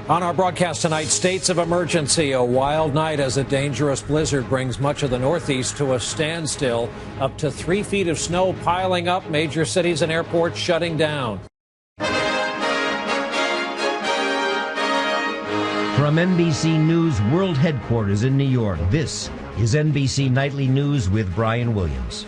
On our broadcast tonight, states of emergency. A wild night as a dangerous blizzard brings much of the Northeast to a standstill. Up to 3 feet of snow piling up, major cities and airports shutting down. From NBC News World Headquarters in New York, this is NBC Nightly News with Brian Williams.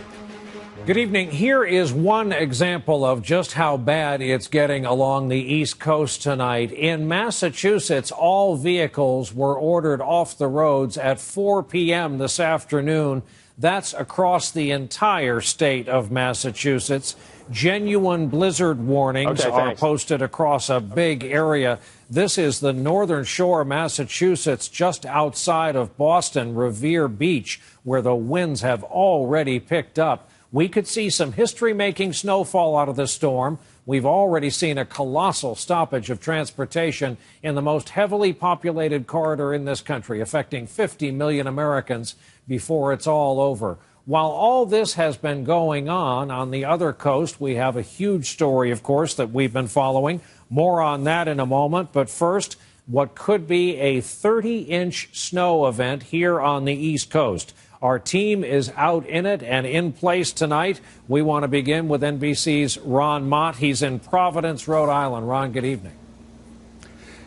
Good evening. Here is one example of just how bad it's getting along the East Coast tonight. In Massachusetts, all vehicles were ordered off the roads at 4 p.m. this afternoon. That's across the entire state of Massachusetts. Genuine blizzard warnings are posted across a big area. This is the northern shore of Massachusetts, just outside of Boston, Revere Beach, where the winds have already picked up. We could see some history-making snowfall out of this storm. We've already seen a colossal stoppage of transportation in the most heavily populated corridor in this country, affecting 50 million Americans before it's all over. While all this has been going on the other coast, we have a huge story, of course, that we've been following. More on that in a moment. But first, what could be a 30-inch snow event here on the East Coast. Our team is out in it and in place tonight. We want to begin with NBC's Ron Mott. He's in Providence, Rhode Island. Ron, good evening.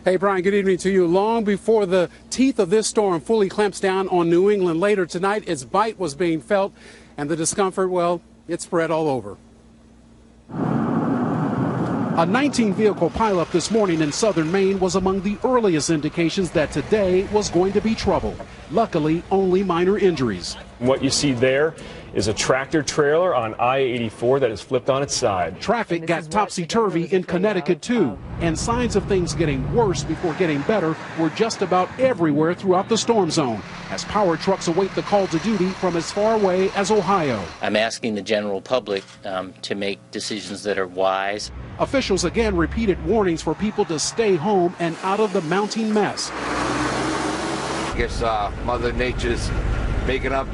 Hey, Brian, good evening to you. Long before the teeth of this storm fully clamps down on New England later tonight, its bite was being felt, and the discomfort, well, it spread all over. A 19-vehicle pileup this morning in southern Maine was among the earliest indications that today was going to be trouble. Luckily, only minor injuries. What you see there is a tractor trailer on I-84 that is flipped on its side. Traffic got topsy-turvy in Connecticut, too, and signs of things getting worse before getting better were just about everywhere throughout the storm zone, as power trucks await the call to duty from as far away as Ohio. I'm asking the general public to make decisions that are wise. Officials again repeated warnings for people to stay home and out of the mounting mess. I guess Mother Nature's making up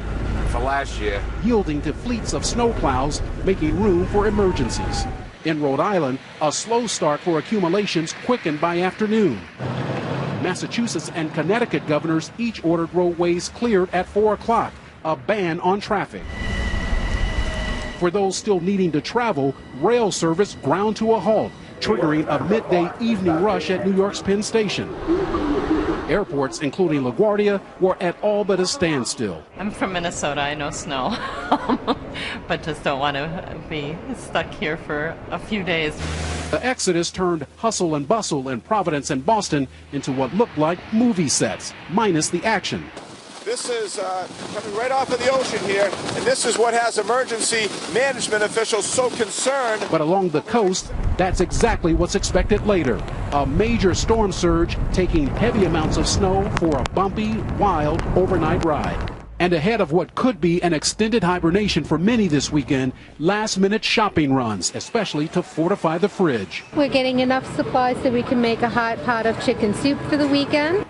for last year. Yielding to fleets of snowplows, making room for emergencies. In Rhode Island, a slow start for accumulations quickened by afternoon. Massachusetts and Connecticut governors each ordered roadways cleared at 4 o'clock, a ban on traffic. For those still needing to travel, rail service ground to a halt, triggering a midday evening rush at New York's Penn Station. Airports, including LaGuardia, were at all but a standstill. I'm from Minnesota. I know snow, but just don't want to be stuck here for a few days. The exodus turned hustle and bustle in Providence and Boston into what looked like movie sets, minus the action. This is coming right off of the ocean here, and this is what has emergency management officials so concerned. But along the coast, that's exactly what's expected later. A major storm surge taking heavy amounts of snow for a bumpy, wild overnight ride. And ahead of what could be an extended hibernation for many this weekend, last-minute shopping runs, especially to fortify the fridge. We're getting enough supplies so we can make a hot pot of chicken soup for the weekend.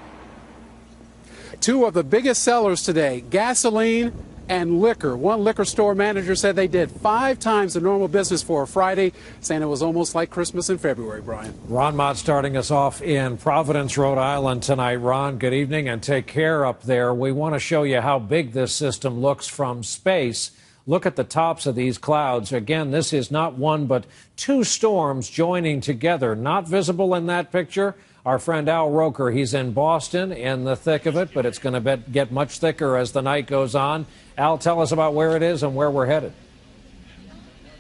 Two of the biggest sellers today, gasoline and liquor. One liquor store manager said they did 5 times the normal business for a Friday, saying it was almost like Christmas in February, Brian. Ron Mott starting us off in Providence, Rhode Island tonight. Ron, good evening and take care up there. We want to show you how big this system looks from space. Look at the tops of these clouds. Again, this is not one but 2 storms joining together. Not visible in that picture. Our friend Al Roker, he's in Boston in the thick of it, but it's going to get much thicker as the night goes on. Al, tell us about where it is and where we're headed.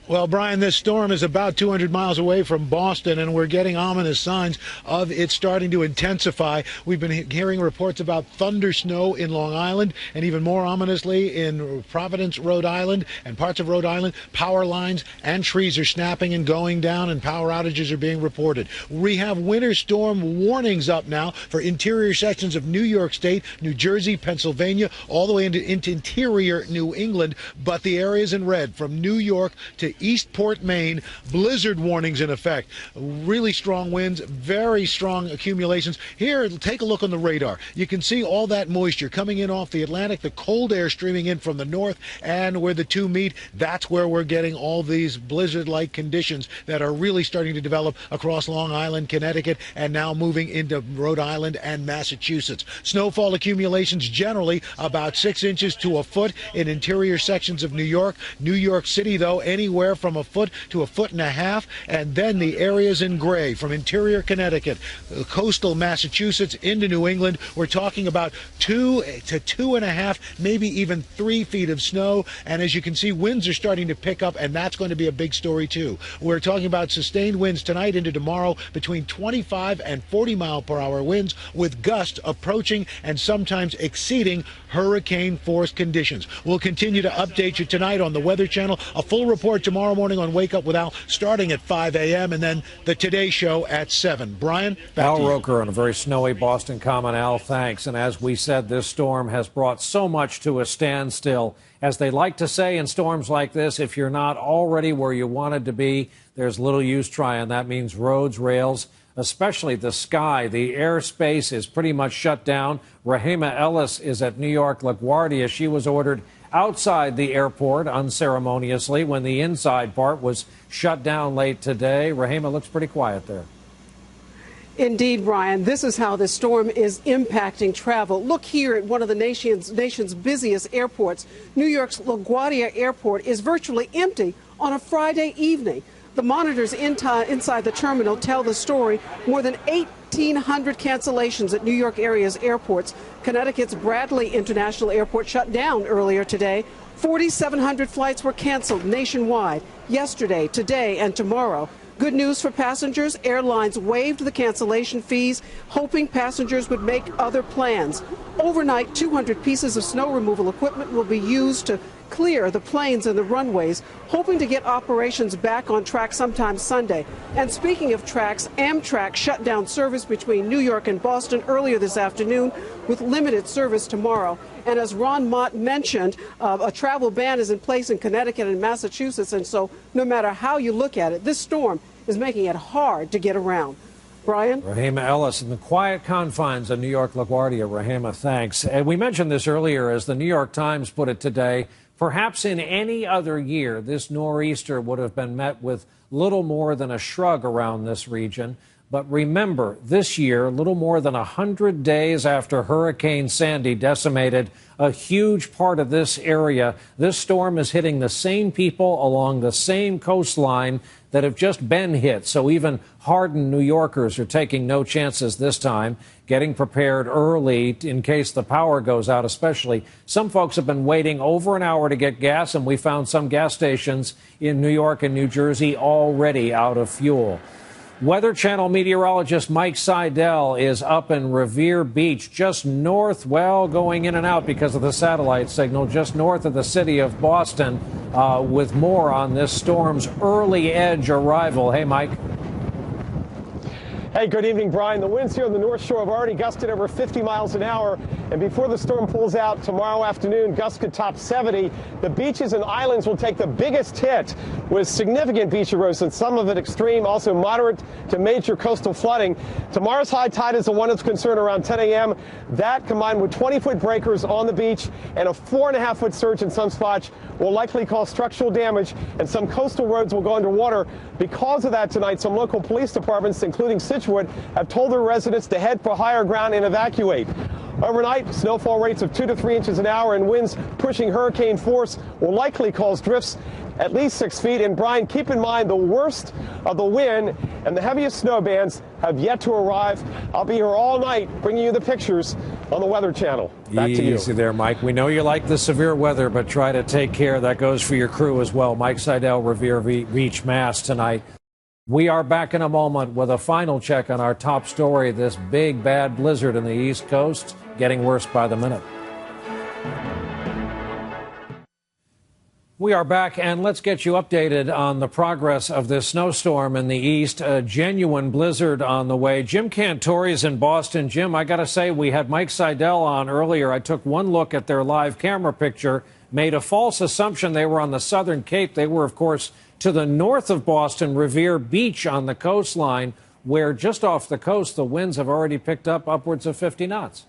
Well, Brian, this storm is about 200 miles away from Boston, and we're getting ominous signs of it starting to intensify. We've been hearing reports about thunder snow in Long Island, and even more ominously in Providence, Rhode Island, and parts of Rhode Island. Power lines and trees are snapping and going down, and power outages are being reported. We have winter storm warnings up now for interior sections of New York State, New Jersey, Pennsylvania, all the way into interior New England, but the areas in red from New York to Eastport, Maine, blizzard warnings in effect. Really strong winds, very strong accumulations. Here, take a look on the radar. You can see all that moisture coming in off the Atlantic, the cold air streaming in from the north, and where the two meet, that's where we're getting all these blizzard-like conditions that are really starting to develop across Long Island, Connecticut, and now moving into Rhode Island and Massachusetts. Snowfall accumulations generally about 6 inches to a foot in interior sections of New York. New York City, though, anywhere from a foot to a foot and a half, and then the areas in gray from interior Connecticut, coastal Massachusetts into New England. We're talking about 2 to 2.5, maybe even 3 feet of snow. And as you can see, winds are starting to pick up, and that's going to be a big story too. We're talking about sustained winds tonight into tomorrow between 25 and 40 mile per hour winds, with gusts approaching and sometimes exceeding hurricane force conditions. We'll continue to update you tonight on the Weather Channel. A full report tomorrow morning on Wake Up with Al starting at 5 a.m. and then the Today Show at 7. Brian, back Al to you. Roker on a very snowy Boston Common. Al, thanks. And as we said, this storm has brought so much to a standstill. As they like to say in storms like this, if you're not already where you wanted to be, there's little use trying. That means roads, rails, especially the sky. The airspace is pretty much shut down. Rahima Ellis is at New York LaGuardia. She was ordered outside the airport unceremoniously when the inside part was shut down late today. Rahima, looks pretty quiet there. Indeed, Brian, this is how this storm is impacting travel. Look here at one of the nation's busiest airports. New York's LaGuardia Airport is virtually empty on a Friday evening. The monitors inside the terminal tell the story. More than 1,800 cancellations at New York area's airports. Connecticut's Bradley International Airport shut down earlier today. 4,700 flights were canceled nationwide yesterday, today, and tomorrow. Good news for passengers. Airlines waived the cancellation fees, hoping passengers would make other plans. Overnight, 200 pieces of snow removal equipment will be used to clear the planes and the runways, hoping to get operations back on track sometime Sunday. And speaking of tracks, Amtrak shut down service between New York and Boston earlier this afternoon with limited service tomorrow. And as Ron Mott mentioned, a travel ban is in place in Connecticut and Massachusetts. And so no matter how you look at it, this storm is making it hard to get around. Brian? Rahima Ellis in the quiet confines of New York LaGuardia. Rahima, thanks. And we mentioned this earlier as the New York Times put it today. Perhaps in any other year, this nor'easter would have been met with little more than a shrug around this region. But remember, this year, little more than 100 days after Hurricane Sandy decimated a huge part of this area, this storm is hitting the same people along the same coastline that have just been hit. So even hardened New Yorkers are taking no chances this time, getting prepared early in case the power goes out, especially. Some folks have been waiting over an hour to get gas, and we found some gas stations in New York and New Jersey already out of fuel. Weather Channel meteorologist Mike Seidel is up in Revere Beach, just north, well, going in and out because of the satellite signal, just north of the city of Boston, with more on this storm's early edge arrival. Hey, Mike. Hey, good evening, Brian. The winds here on the North Shore have already gusted over 50 miles an hour. And before the storm pulls out tomorrow afternoon, gusts could top 70. The beaches and islands will take the biggest hit with significant beach erosion, some of it extreme, also moderate to major coastal flooding. Tomorrow's high tide is the one that's concerned around 10 a.m. That, combined with 20-foot breakers on the beach and a 4.5-foot surge in some spots, will likely cause structural damage, and some coastal roads will go underwater. Because of that tonight, some local police departments, including Situate, have told their residents to head for higher ground and evacuate. Overnight, snowfall rates of 2 to 3 inches an hour and winds pushing hurricane force will likely cause drifts at least 6 feet. And Brian, keep in mind the worst of the wind and the heaviest snow bands have yet to arrive. I'll be here all night bringing you the pictures on the Weather Channel. Back to you. Easy there, Mike. We know you like the severe weather, but try to take care. That goes for your crew as well. Mike Seidel, Revere Beach, Mass tonight. We are back in a moment with a final check on our top story, this big bad blizzard in the East Coast, getting worse by the minute. We are back, and let's get you updated on the progress of this snowstorm in the east. A genuine blizzard on the way. Jim Cantori is in Boston. Jim, I got to say, we had Mike Seidel on earlier. I took one look at their live camera picture, made a false assumption they were on the Southern Cape. They were, of course, to the north of Boston, Revere Beach on the coastline, where just off the coast, the winds have already picked up upwards of 50 knots.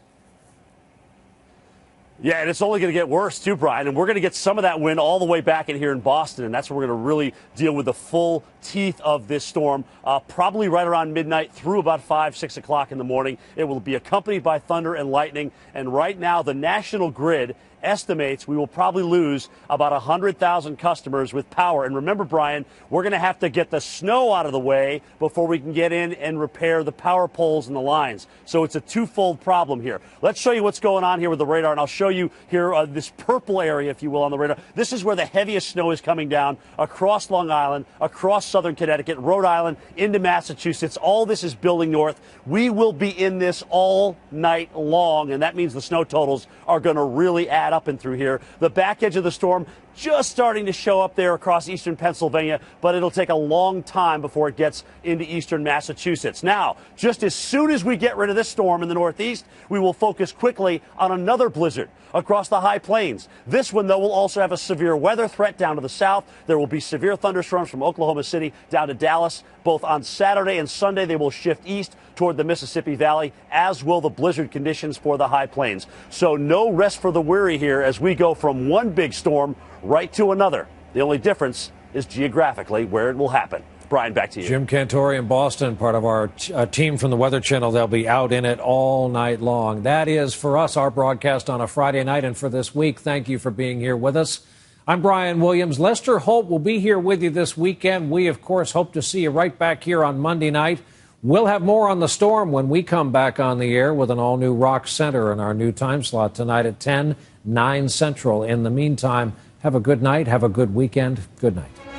Yeah, and it's only going to get worse, too, Brian. And we're going to get some of that wind all the way back in here in Boston. And that's where we're going to really deal with the full teeth of this storm, probably right around midnight through about 5, 6 o'clock in the morning. It will be accompanied by thunder and lightning. And right now, the national grid estimates we will probably lose about 100,000 customers with power. And remember, Brian, we're going to have to get the snow out of the way before we can get in and repair the power poles and the lines. So it's a twofold problem here. Let's show you what's going on here with the radar, and I'll show you here this purple area, if you will, on the radar. This is where the heaviest snow is coming down across Long Island, across southern Connecticut, Rhode Island, into Massachusetts. All this is building north. We will be in this all night long, and that means the snow totals are going to really add up and through here. The back edge of the storm just starting to show up there across eastern Pennsylvania, but it'll take a long time before it gets into eastern Massachusetts. Now, just as soon as we get rid of this storm in the northeast, we will focus quickly on another blizzard across the high plains. This one, though, will also have a severe weather threat down to the south. There will be severe thunderstorms from Oklahoma City down to Dallas. Both on Saturday and Sunday, they will shift east toward the Mississippi Valley, as will the blizzard conditions for the high plains. So no rest for the weary here as we go from one big storm right to another. The only difference is geographically where it will happen. Brian, back to you. Jim Cantori in Boston, part of our team from the Weather Channel. They'll be out in it all night long. That is, for us, our broadcast on a Friday night. And for this week, thank you for being here with us. I'm Brian Williams. Lester Holt will be here with you this weekend. We, of course, hope to see you right back here on Monday night. We'll have more on the storm when we come back on the air with an all-new Rock Center in our new time slot tonight at 10, 9 Central. In the meantime, have a good night. Have a good weekend. Good night.